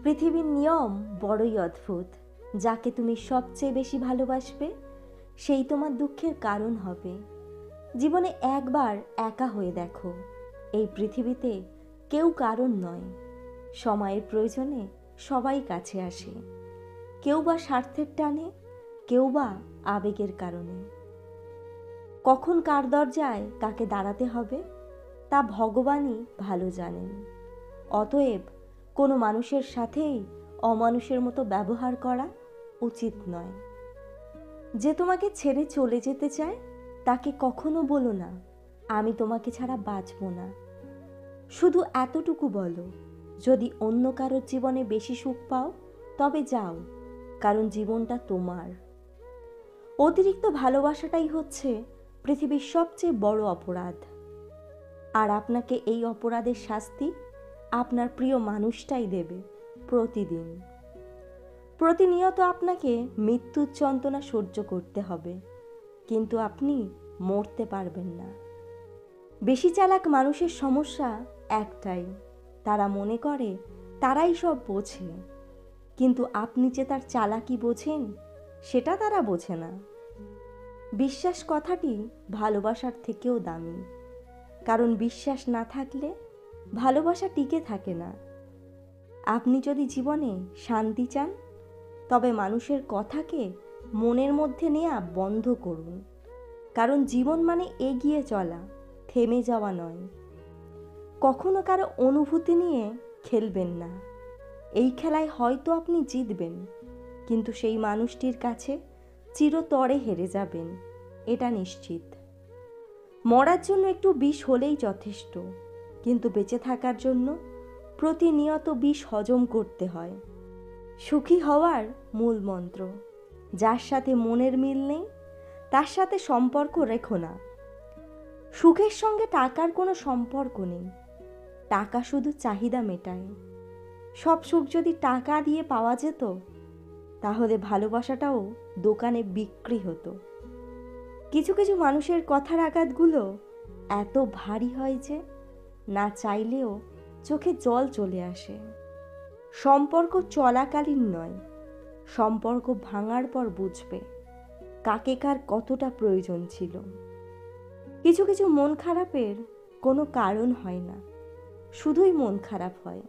পৃথিবীর নিয়ম বড়ই অদ্ভুত। যাকে তুমি সবচেয়ে বেশি ভালোবাসবে সেই তোমার দুঃখের কারণ হবে। জীবনে একবার একা হয়ে দেখো, এই পৃথিবীতে কেউ কারণ নয়। সময়ের প্রয়োজনে সবাই কাছে আসে, কেউ বা স্বার্থের টানে, কেউ বা আবেগের কারণে। কখন কার দরজায় কাকে দাঁড়াতে হবে তা ভগবানই ভালো জানেন। অতএব কোনো মানুষের সাথেই অমানুষের মতো ব্যবহার করা উচিত নয়। যে তোমাকে ছেড়ে চলে যেতে চায় তাকে কখনো বলো না, আমি তোমাকে ছাড়া বাঁচব না। শুধু এতটুকু বলো, যদি অন্য কারোর জীবনে বেশি সুখ পাও তবে যাও, কারণ জীবনটা তোমার। অতিরিক্ত ভালোবাসাটাই হচ্ছে পৃথিবীর সবচেয়ে বড় অপরাধ। আর আপনাকে এই অপরাধের শাস্তি আপনার প্রিয় মানুষটাই দেবে প্রতিদিন। প্রতিনিয়ত আপনাকে মৃত্যুর যন্ত্রণা সহ্য করতে হবে, কিন্তু আপনি মরতে পারবেন না। বেশি চালাক মানুষের সমস্যা একটাই, তারা মনে করে তারাই সব বোঝে, কিন্তু আপনি যে তার চালাকি বোঝেন সেটা তারা বোঝে না। বিশ্বাস কথাটি ভালোবাসার থেকেও দামি, কারণ বিশ্বাস না থাকলে ভালোবাসা টিকে থাকে না। আপনি যদি জীবনে শান্তি চান তবে মানুষের কথাকে মনের মধ্যে নেওয়া বন্ধ করুন, কারণ জীবন মানে এগিয়ে চলা, থেমে যাওয়া নয়। কখনো কারো অনুভূতি নিয়ে খেলবেন না। এই খেলায় হয়তো আপনি জিতবেন, কিন্তু সেই মানুষটির কাছে চিরতরে হেরে যাবেন, এটা নিশ্চিত। মরার জন্য একটু বিষ হলেই যথেষ্ট, কিন্তু বেঁচে থাকার জন্য প্রতিনিয়ত বিষ হজম করতে হয়। সুখী হওয়ার মূল মন্ত্র, যার সাথে মনের মিল নেই তার সাথে সম্পর্ক রেখো না। সুখের সঙ্গে টাকার কোনো সম্পর্ক নেই, টাকা শুধু চাহিদা মেটায়। সব সুখ যদি টাকা দিয়ে পাওয়া যেত তাহলে ভালোবাসাটাও দোকানে বিক্রি হতো। কিছু কিছু মানুষের কথার আঘাতগুলো এত ভারী হয় যে না চাইলেও চোখে জল চলে আসে। সম্পর্ক চলাকালীন নয়, সম্পর্ক ভাঙার পর বুঝবে কাকে কার কতটা প্রয়োজন ছিল। কিছু কিছু মন খারাপের কোনো কারণ হয় না, শুধুই মন খারাপ হয়।